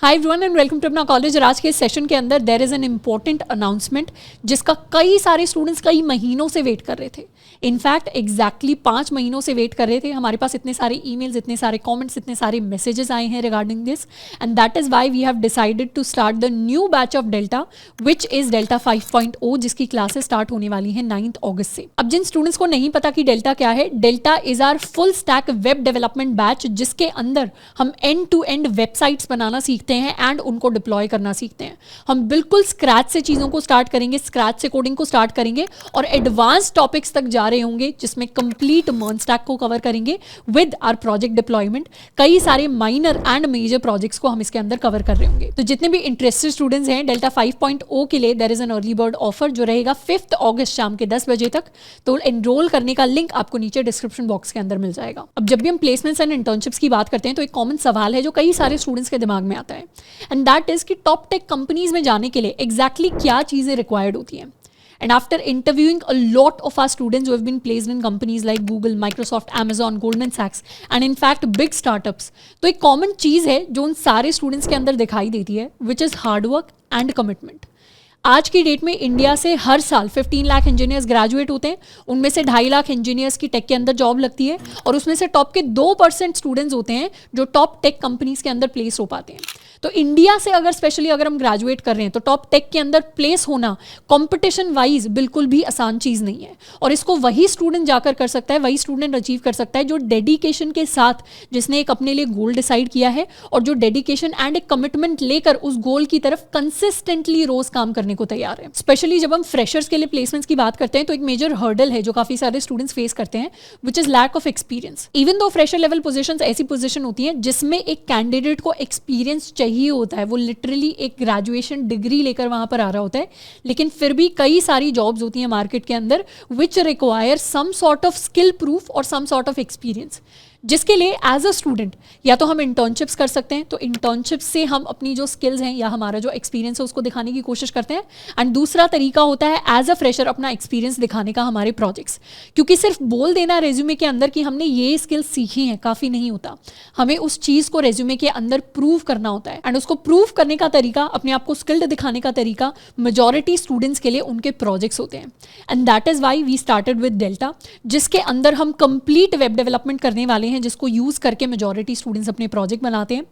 Hi everyone and welcome to Apna college. और आज के इस सेशन के अंदर there is an important announcement जिसका कई सारे स्टूडेंट्स कई महीनों से वेट कर रहे थे। इनफैक्ट एग्जैक्टली 5 महीनों से वेट कर रहे थे। हमारे पास इतने सारे ईमेल्स, इतने सारे कमेंट्स, इतने सारे मैसेजेस आए हैं regarding this, and that is why we have decided to start the new batch of delta which is delta 5.0, जिसकी क्लासेस स्टार्ट होने वाली हैं 9 अगस्त से। अब जिन स्टूडेंट्स को नहीं पता कि डेल्टा क्या है, delta is our full stack web development batch जिसके अंदर हम एंड टू एंड वेबसाइट्स बनाना सीखते हैं एंड उनको डिप्लॉय करना सीखते हैं। हम बिल्कुल स्क्रैच से चीज़ों को स्टार्ट करेंगे, स्क्रैच से कोडिंग को स्टार्ट करेंगे और एडवांस टॉपिक्स तक जा रहे होंगे जिसमें कंप्लीट मर्न स्टैक को कवर करेंगे विद आवर प्रोजेक्ट डिप्लॉयमेंट। कई सारे माइनर एंड मेजर प्रोजेक्ट्स को हम इसके अंदर कवर कर रहे होंगे। तो जितने भी इंटरेस्टेड स्टूडेंट्स हैं डेल्टा 5.0 के लिए there is an early bird offer जो रहेगा 5 अगस्त शाम के 10 बजे तक। तो एनरोल करने का लिंक आपको नीचे डिस्क्रिप्शन बॉक्स के अंदर मिल जाएगा। अब जब भी हम प्लेसमेंट्स एंड इंटर्नशिप्स की बात करते हैं तो एक कॉमन सवाल है जो कई सारे स्टूडेंट्स के दिमाग में आता है, एंड दैट इज कि टॉप टेक कंपनीज में जाने के लिए एग्जैक्टली क्या चीजें रिक्वायर्ड होती हैं। And after interviewing a lot of our students who have been placed in companies like Google, Microsoft, Amazon, Goldman Sachs and in fact big startups, तो एक कॉमन चीज़ है जो उन सारे स्टूडेंट्स के अंदर दिखाई देती है which is hard work and commitment। आज की डेट में इंडिया से हर साल 15 लाख इंजीनियर्स ग्रेजुएट होते हैं, उनमें से 2.5 लाख इंजीनियर्स की टेक के अंदर जॉब लगती है और उसमें से टॉप के 2% स्टूडेंट्स होते हैं जो टॉप टेक कंपनीज के अंदर प्लेस हो पाते हैं। तो इंडिया से अगर स्पेशली अगर हम ग्रेजुएट कर रहे हैं तो टॉप टेक के अंदर प्लेस होना कंपटीशन वाइज बिल्कुल भी आसान चीज़ नहीं है, और इसको वही स्टूडेंट जाकर कर सकता है, वही स्टूडेंट अचीव कर सकता है जो डेडिकेशन के साथ, जिसने एक अपने लिए गोल डिसाइड किया है और जो डेडिकेशन एंड एक कमिटमेंट लेकर उस गोल की तरफ कंसिस्टेंटली रोज काम करने को तैयार है। स्पेशली जब हम फ्रेशर्स के लिए प्लेसमेंट्स की बात करते हैं तो एक मेजर हर्डल है जो काफी सारे स्टूडेंट्स फेस करते हैं which is lack of experience. Even though fresher level positions ऐसी पोजीशन होती हैं जिसमें एक कैंडिडेट को एक्सपीरियंस चाहिए होता है, वो लिटरली एक ग्रेजुएशन डिग्री लेकर वहां पर आ रहा होता है, लेकिन फिर भी कई सारी जॉब्स होती हैं मार्केट के अंदर which require some sort of skill proof और सम सॉर्ट ऑफ एक्सपीरियंस, जिसके लिए एज अ स्टूडेंट या तो हम इंटर्नशिप्स कर सकते हैं, तो इंटर्नशिप्स से हम अपनी जो स्किल्स हैं या हमारा जो एक्सपीरियंस है उसको दिखाने की कोशिश करते हैं। एंड दूसरा तरीका होता है एज अ फ्रेशर अपना एक्सपीरियंस दिखाने का हमारे प्रोजेक्ट्स, क्योंकि सिर्फ बोल देना रेज्यूमे के अंदर कि हमने ये स्किल्स सीखी हैं काफ़ी नहीं होता, हमें उस चीज़ को रेज्यूमे के अंदर प्रूव करना होता है। एंड उसको प्रूव करने का तरीका, अपने आप को स्किल्ड दिखाने का तरीका मेजॉरिटी स्टूडेंट्स के लिए उनके प्रोजेक्ट्स होते हैं। And that is why we started with delta, जिसके अंदर हम कंप्लीट वेब डेवलपमेंट करने वाले हैं जिसको यूज करके मेजॉरिटी स्टूडेंट्स अपने प्रोजेक्ट बनाते हैं।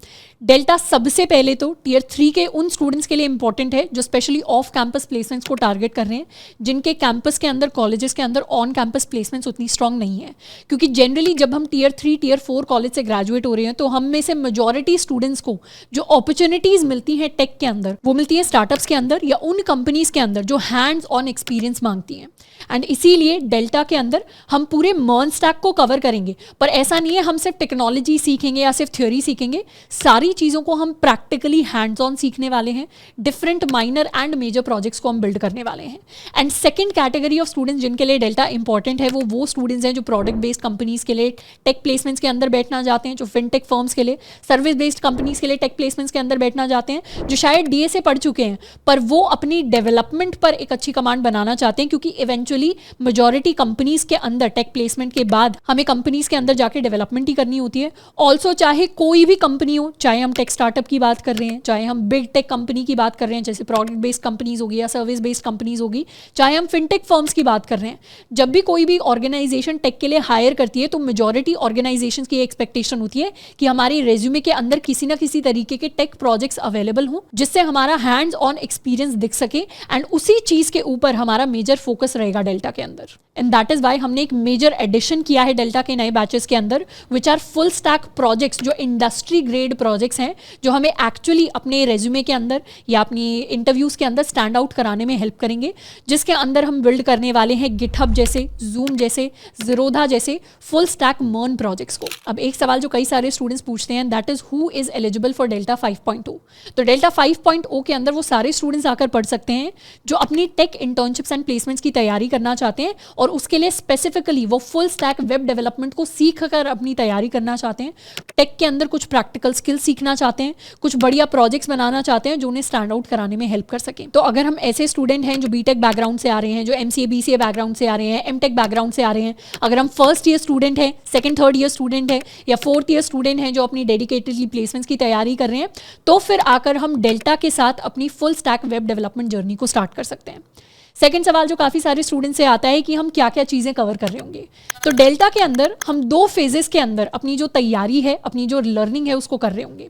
डेल्टा सबसे पहले तो टियर 3 के उन स्टूडेंट्स के लिए इंपॉर्टेंट है जो स्पेशली ऑफ कैंपस प्लेसमेंट्स को टारगेट कर रहे हैं, जिनके कैंपस के अंदर, कॉलेजेस के अंदर ऑन कैंपस प्लेसमेंट्स उतनी स्ट्रांग नहीं है। क्योंकि जनरली जब हम टियर 3 टियर 4 कॉलेज से ग्रेजुएट हो रहे हैं तो हम में से मेजॉरिटी स्टूडेंट्स को जो अपॉर्चुनिटीज मिलती हैं टेक के अंदर वो मिलती है स्टार्टअप्स के अंदर या उन कंपनीज के अंदर जो हैंड्स ऑन एक्सपीरियंस मांगती हैं। एंड इसीलिए डेल्टा के अंदर हम पूरे मर्न स्टैक को कवर करेंगे, पर ऐसा नहीं है हम सिर्फ टेक्नोलॉजी सीखेंगे या सिर्फ थ्योरी सीखेंगे, सारी चीज़ों को हम प्रैक्टिकली हैंड्स ऑन सीखने वाले हैं। Different minor and major projects को हम बिल्ड करने वाले हैं। And second category of students जिनके लिए डेल्टा इंपॉर्टेंट है वो स्टूडेंट्स हैं जो प्रोडक्ट बेस्ड कंपनीज के लिए टेक प्लेसमेंट्स के अंदर बैठना चाहते हैं, जो फिनटेक फर्म्स के लिए, सर्विस बेस्ड कंपनीज के लिए टेक प्लेसमेंट्स के अंदर बैठना चाहते हैं, जो शायद डीएसए पढ़ चुके हैं पर वो अपनी डेवलपमेंट पर एक अच्छी कमांड बनाना चाहते हैं, क्योंकि इवेंचुअली मेजॉरिटी कंपनीज के अंदर टेक प्लेसमेंट के बाद हमें कंपनीज के अंदर जाके डेवलपमेंट ही करनी होती है। ऑल्सो चाहे कोई भी कंपनी हो, चाहे हम टेक स्टार्टअप की बात कर रहे हैं, चाहे हम बिग टेक कंपनी की बात कर रहे हैं जैसे प्रोडक्ट बेस्ड कंपनीज होगी या सर्विस बेस्ड कंपनीज होगी, चाहे हम फिनटेक फर्म्स की बात कर रहे हैं, जब भी कोई भी ऑर्गेनाइजेशन टेक के लिए हायर करती है तो मेजॉरिटी ऑर्गेनाइजेशन की एक्सपेक्टेशन होती है कि हमारे रेज्यूमे के अंदर किसी ना किसी तरीके के टेक प्रोजेक्ट्स अवेलेबल हों जिससे हमारा हैंड्स ऑन एक्सपीरियंस दिख सके, एंड उसी चीज के ऊपर हमारा मेजर फोकस रहेगा डेल्टा के अंदर। एंड दैट इज वाई हमने एक मेजर एडिशन किया है डेल्टा के नए बैचेस के अंदर which are full stack projects, जो इंडस्ट्री ग्रेड प्रोजेक्ट्स हैं जो हमें एक्चुअली अपने रेज्यूमे के अंदर या अपनी इंटरव्यूज के अंदर स्टैंड आउट कराने में हेल्प करेंगे, जिसके अंदर हम बिल्ड करने वाले हैं गिटहब जैसे, जूम जैसे, ज़ीरोधा जैसे फुल स्टैक मर्न प्रोजेक्ट्स को। अब एक सवाल जो कई सारे स्टूडेंट्स पूछते हैं that is who is eligible for delta 5.0। तो डेल्टा 5.0 के अंदर वो सारे स्टूडेंट्स आकर पढ़ सकते हैं जो अपनी टेक इंटर्नशिप्स एंड प्लेसमेंट्स की तैयारी करना चाहते हैं और उसके लिए स्पेसिफिकली वो फुल स्टैक वेब डेवलपमेंट को सीख कर अपनी तैयारी करना चाहते हैं, टेक के अंदर कुछ प्रैक्टिकल स्किल्स सीखना चाहते हैं, कुछ बढ़िया प्रोजेक्ट्स बनाना चाहते हैं जो उन्हें स्टैंड आउट कराने में हेल्प कर सकें। तो अगर हम ऐसे स्टूडेंट हैं जो बीटेक बैकग्राउंड से आ रहे हैं, जो एमसीए बीसीए बैकग्राउंड से आ रहे हैं, एमटेक बैकग्राउंड से आ रहे हैं, अगर हम फर्स्ट ईयर स्टूडेंट हैं, सेकंड थर्ड ईयर स्टूडेंट हैं या फोर्थ ईयर स्टूडेंट हैं जो अपनी डेडिकेटेडली प्लेसमेंट्स की तैयारी कर रहे हैं, तो फिर आकर हम डेल्टा के साथ अपनी full stack web development journey को स्टार्ट कर सकते हैं। सेकंड सवाल जो काफ़ी सारे स्टूडेंट से आता है कि हम क्या क्या चीज़ें कवर कर रहे होंगे। तो डेल्टा के अंदर हम 2 फेजेस के अंदर अपनी जो तैयारी है, अपनी जो लर्निंग है उसको कर रहे होंगे।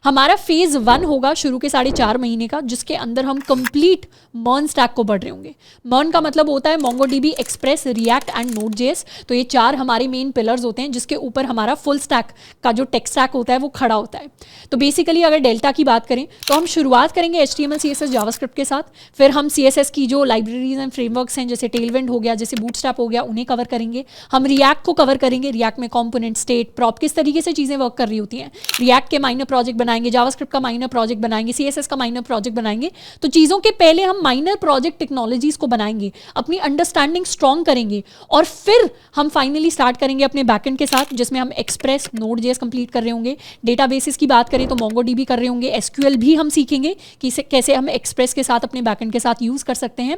हमारा फेज 1 होगा शुरू के 4.5 महीने का, जिसके अंदर हम कंप्लीट मर्न स्टैक को पढ़ रहे होंगे। मर्न का मतलब होता है मोंगोडीबी, एक्सप्रेस, रिएक्ट एंड नोड.जेएस। तो ये 4 हमारे मेन पिलर्स होते हैं जिसके ऊपर हमारा फुल स्टैक का जो टेक स्टैक होता है वो खड़ा होता है। तो बेसिकली अगर डेल्टा की बात करें तो हम शुरुआत करेंगे HTML CSS जावास्क्रिप्ट के साथ, फिर हम CSS की जो लाइब्रेरीज एंड फ्रेमवर्क्स हैं जैसे टेलविंड हो गया, जैसे बूटस्ट्रैप हो गया, उन्हें कवर करेंगे। हम रिएक्ट को कवर करेंगे, रिएक्ट में कॉम्पोनेंट, स्टेट, प्रॉप किस तरीके से चीज़ें वर्क कर रही होती हैं, रिएक्ट के माइनर प्रोजेक्ट बनाएंगे, जावास्क्रिप्ट का माइनर प्रोजेक्ट बनाएंगे, CSS का माइनर प्रोजेक्ट बनाएंगे। तो चीज़ों के पहले हम माइनर प्रोजेक्ट टेक्नोलॉजीज को बनाएंगे, अपनी अंडरस्टैंडिंग स्ट्रॉन्ग करेंगे और फिर हम फाइनली स्टार्ट करेंगे अपने बैकएंड के साथ, जिसमें हम एक्सप्रेस, नोड.जेएस कंप्लीट कर रहे होंगे। डेटाबेसेस की बात करें तो मोंगोडीबी कर रहे होंगे, SQL भी हम सीखेंगे कि कैसे हम एक्सप्रेस के साथ अपने बैकएंड के साथ यूज कर सकते हैं।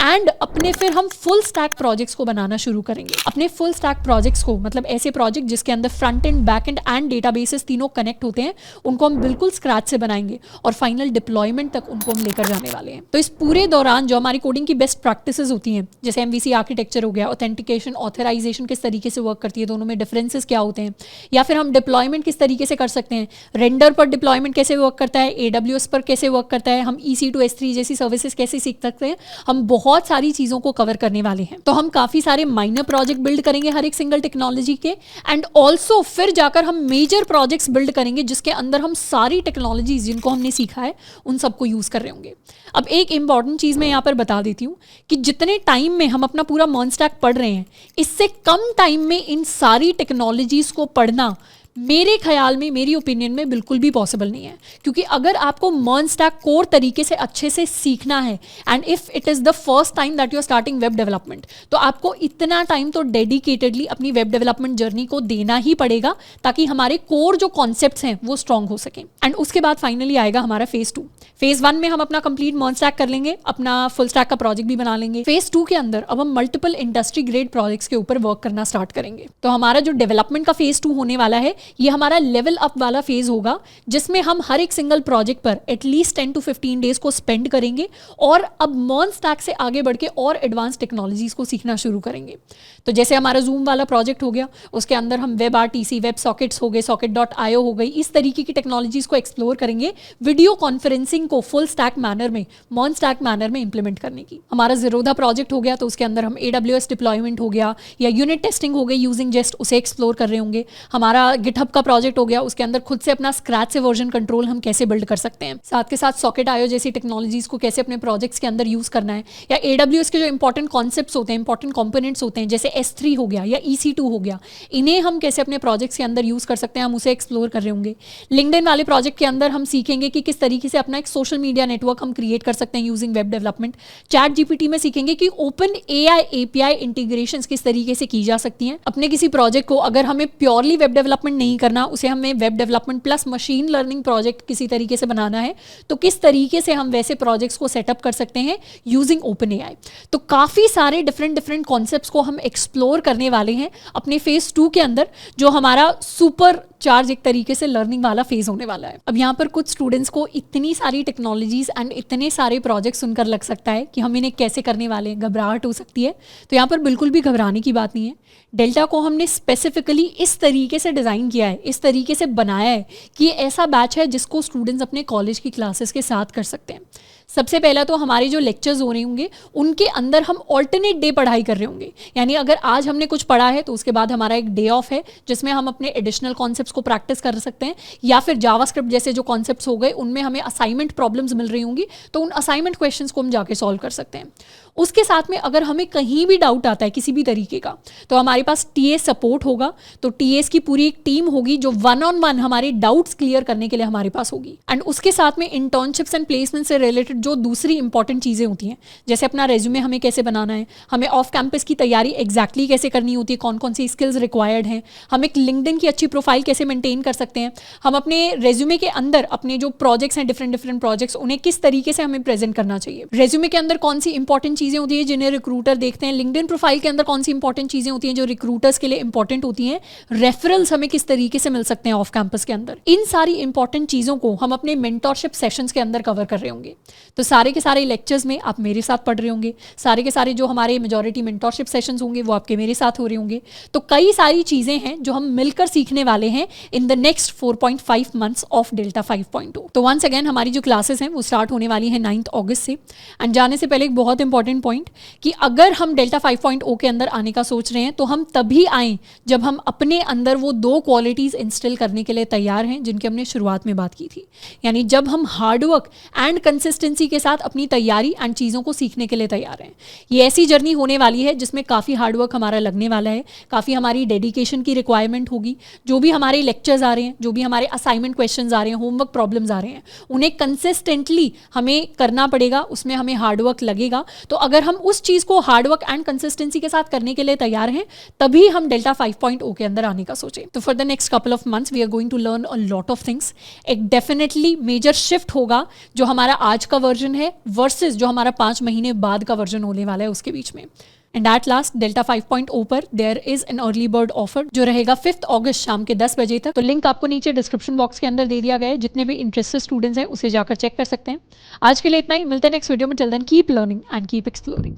एंड अपने फिर हम फुल स्टैक प्रोजेक्ट्स को बनाना शुरू करेंगे। अपने फुल स्टैक प्रोजेक्ट्स को मतलब ऐसे प्रोजेक्ट जिसके अंदर front end, back and and databases तीनों कनेक्ट होते हैं, उनको हम बिल्कुल स्क्रैच से बनाएंगे और फाइनल डिप्लॉयमेंट तक उनको हम लेकर जाने वाले हैं। तो इस पूरे दौरान जो हमारी कोडिंग की बेस्ट प्रैक्टिसेस होती हैं, जैसे MVC आर्किटेक्चर हो गया, ऑथेंटिकेशन, ऑथराइजेशन किस तरीके से वर्क करती है, दोनों में डिफरेंसेस क्या होते हैं, या फिर हम डिप्लॉयमेंट किस तरीके से कर सकते हैं, रेंडर पर डिप्लॉयमेंट कैसे वर्क करता है, AWS पर कैसे वर्क करता है, हम EC2 S3 जैसी सर्विसेज कैसे सीख सकते हैं, हम बहुत सारी चीज़ों को कवर करने वाले हैं। तो हम काफ़ी सारे माइनर प्रोजेक्ट बिल्ड करेंगे हर एक सिंगल टेक्नोलॉजी के, एंड ऑल्सो फिर जाकर हम मेजर प्रोजेक्ट्स बिल्ड करेंगे जिसके अंदर हम सारी टेक्नोलॉजीज जिनको हमने सीखा है उन सबको यूज़ कर रहे होंगे। अब एक इंपॉर्टेंट चीज़ मैं यहाँ पर बता देती हूँ कि जितने टाइम में हम अपना पूरा मर्न स्टैक पढ़ रहे हैं, इससे कम टाइम में इन सारी टेक्नोलॉजीज़ को पढ़ना मेरे ख्याल में, मेरी ओपिनियन में बिल्कुल भी पॉसिबल नहीं है। क्योंकि अगर आपको मर्न स्टैक कोर तरीके से अच्छे से सीखना है, and if it is the first time that you are starting web development, तो आपको इतना टाइम तो डेडिकेटेडली अपनी वेब डेवलपमेंट जर्नी को देना ही पड़ेगा ताकि हमारे कोर जो कॉन्सेप्ट्स हैं वो स्ट्रॉन्ग हो सकें। एंड उसके बाद फाइनली आएगा हमारा फेज़ 2। फेज़ 1 में हम अपना कंप्लीट मर्न स्टैक कर लेंगे, अपना फुल स्टैक का प्रोजेक्ट भी बना लेंगे। फेज़ 2 के अंदर अब हम मल्टीपल इंडस्ट्री ग्रेड प्रोजेक्ट्स के ऊपर वर्क करना स्टार्ट करेंगे। तो हमारा जो डेवलपमेंट का फेज़ 2 होने वाला है, ये हमारा लेवल अप वाला फेज होगा, जिसमें हम हर एक सिंगल प्रोजेक्ट पर एटलीस्ट 10 to 15 डेज को स्पेंड करेंगे और अब मर्न स्टैक से आगे बढ़ के और एडवांस टेक्नोलॉजीज को सीखना शुरू करेंगे। तो जैसे हमारा जूम वाला प्रोजेक्ट हो गया, उसके अंदर हम वेब RTC, वेब सॉकेट्स हो गए, socket.io हो गई, इस तरीके की टेक्नोलॉजीज को एक्सप्लोर करेंगे, वीडियो कॉन्फ्रेंसिंग को फुल स्टैक मैनर में, मर्न स्टैक मैनर में इंप्लीमेंट करने की। हमारा ज़ीरोधा प्रोजेक्ट हो गया, तो उसके अंदर हम AWS डिप्लॉयमेंट हो गया या यूनिट टेस्टिंग हो गई यूजिंग जेस्ट, उसे एक्सप्लोर कर रहे होंगे। हमारा गिटहब का प्रोजेक्ट हो गया, उसके अंदर खुद से अपना स्क्रैच से वर्जन कंट्रोल हम कैसे बिल्ड कर सकते हैं, साथ के साथ socket.io जैसी टेक्नोलॉजीज को कैसे अपने प्रोजेक्ट्स के अंदर यूज करना है, या AWS के जो इंपॉर्टेंट कॉन्सेप्ट्स होते हैं, इंपॉर्टेंट कंपोनेंट्स होते हैं, जैसे S3 हो गया या EC2 हो गया, इन्हें हम कैसे अपने प्रोजेक्ट्स के अंदर यूज कर सकते हैं, हम उसे एक्सप्लोर कर रहे होंगे। लिंक्डइन वाले प्रोजेक्ट के अंदर हम सीखेंगे कि किस तरीके से अपना एक सोशल मीडिया नेटवर्क हम क्रिएट कर सकते हैं यूजिंग वेब डेवलपमेंट। ChatGPT में सीखेंगे कि ओपन AI API इंटीग्रेशंस किस तरीके से की जा सकती हैं। अपने किसी प्रोजेक्ट को अगर हमें प्योरली वेब डेवलपमेंट नहीं करना, उसे हमें web development plus machine learning project किसी तरीके से बनाना है, तो किस तरीके से हम वैसे प्रोजेक्ट्स को सेटअप कर सकते हैं यूजिंग ओपन AI। तो काफ़ी सारे डिफरेंट कॉन्सेप्ट्स को हम एक्सप्लोर करने वाले हैं अपने फेज 2 के अंदर, जो हमारा सुपर चार्ज एक तरीके से लर्निंग वाला फेज होने वाला है। अब यहाँ पर कुछ स्टूडेंट्स को इतनी सारी टेक्नोलॉजीज एंड इतने सारे प्रोजेक्ट सुनकर लग सकता है कि हम इन्हें कैसे करने वाले हैं, घबराहट हो सकती है। तो यहाँ पर बिल्कुल भी घबराने की बात नहीं है। डेल्टा को हमने स्पेसिफिकली इस तरीके से डिज़ाइन किया है, इस तरीके से बनाया है कि ये ऐसा बैच है जिसको स्टूडेंट्स अपने कॉलेज की क्लासेस के साथ कर सकते हैं। सबसे पहला तो हमारे जो लेक्चर्स हो रहे होंगे उनके अंदर हम ऑल्टरनेट डे पढ़ाई कर रहे होंगे, यानी अगर आज हमने कुछ पढ़ा है तो उसके बाद हमारा एक डे ऑफ है जिसमें हम अपने एडिशनल कॉन्सेप्ट्स को प्रैक्टिस कर सकते हैं, या फिर जावास्क्रिप्ट जैसे जो कॉन्सेप्ट्स हो गए उनमें हमें असाइनमेंट प्रॉब्लम्स मिल रही होंगी तो उन असाइनमेंट क्वेश्चंस को हम जाके सॉल्व कर सकते हैं। उसके साथ में अगर हमें कहीं भी डाउट आता है किसी भी तरीके का, तो हमारे पास TA सपोर्ट होगा। तो TAs की पूरी एक टीम होगी जो 1-on-1 हमारे डाउट्स क्लियर करने के लिए हमारे पास होगी। एंड उसके साथ में इंटर्नशिप्स एंड प्लेसमेंट से रिलेटेड जो दूसरी इंपॉर्टेंट चीज़ें होती हैं, जैसे अपना रेज्यूमे हमें कैसे बनाना है, हमें ऑफ कैंपस की तैयारी एग्जैक्टली कैसे करनी होती है, कौन कौन सी स्किल्स रिक्वायर्ड हैं, हम एक लिंक्डइन की अच्छी प्रोफाइल कैसे मेंटेन कर सकते हैं, हम अपने रेज्यूमे के अंदर अपने जो प्रोजेक्ट्स हैं, डिफरेंट प्रोजेक्ट्स, उन्हें किस तरीके से हमें प्रेजेंट करना चाहिए, रेज्यूमे के अंदर कौन सी इंपॉर्टेंट चीज़ें होती है जिन्हें रिक्रूटर देखते हैं, लिंक्डइन प्रोफाइल के अंदर कौन सी इंपॉर्टेंट चीज़ें होती हैं जो रिक्रूटर्स के लिए इंपॉर्टेंट होती हैं, रेफरल्स हमें किस तरीके से मिल सकते हैं ऑफ कैंपस के अंदर। इन सारी इंपॉर्टेंट चीज़ों को हम अपने मेंटरशिप सेशंस के अंदर कवर कर रहे होंगे। तो सारे के सारे लेक्चर्स में आप मेरे साथ पढ़ रहे होंगे, सारे के सारे जो हमारे मेजॉरिटी मेंटरशिप सेशंस होंगे वो आपके मेरे साथ हो रहे होंगे। तो कई सारी चीज़ें हैं जो हम मिलकर सीखने वाले हैं in the next 4.5 months of delta 5.0। तो वंस अगेन हमारी जो क्लासेस हैं वो स्टार्ट होने वाली हैं 9 अगस्त से। एंड जाने से पहले एक बहुत इंपॉर्टेंट पॉइंट कि अगर हम डेल्टा 5.0 के अंदर आने का सोच रहे हैं तो हम तभी आएँ जब हम अपने अंदर वो 2 क्वालिटीज़ इंस्टिल करने के लिए तैयार हैं जिनकी हमने शुरुआत में बात की थी। यानी जब हम हार्डवर्क एंड कंसिस्टेंसी के साथ अपनी तैयारी एंड चीज़ों को सीखने के लिए तैयार हैं। ये ऐसी जर्नी होने वाली है जिसमें काफ़ी हार्डवर्क हमारा लगने वाला है, काफ़ी हमारी डेडिकेशन की रिक्वायरमेंट होगी। जो भी हमारे लेक्चर्स आ रहे हैं, जो भी हमारे असाइनमेंट क्वेश्चंस आ रहे हैं, होमवर्क प्रॉब्लम्स आ रहे हैं, उन्हें कंसिस्टेंटली हमें करना पड़ेगा, उसमें हमें हार्डवर्क लगेगा। तो अगर हम उस चीज़ को हार्डवर्क एंड कंसिस्टेंसी के साथ करने के लिए तैयार हैं तभी हम डेल्टा 5.0 के अंदर आने का सोचें। तो for the next couple of months we are going to learn a lot of things. एक डेफिनेटली मेजर शिफ्ट होगा जो हमारा आज का वर्जन है वर्सेस जो हमारा 5 महीने बाद का वर्जन होने वाला है उसके बीच में। एंड एट लास्ट डेल्टा 5.0 पर there is an early bird offer जो रहेगा 5 अगस्त शाम के 10 बजे तक। तो लिंक आपको नीचे डिस्क्रिप्शन बॉक्स के अंदर दे दिया गया है, जितने भी इंटरेस्टेड स्टूडेंट्स हैं उसे जाकर चेक कर सकते हैं। आज के लिए इतना ही, मिलते हैं नेक्स्ट वीडियो में। Till then keep learning and keep exploring.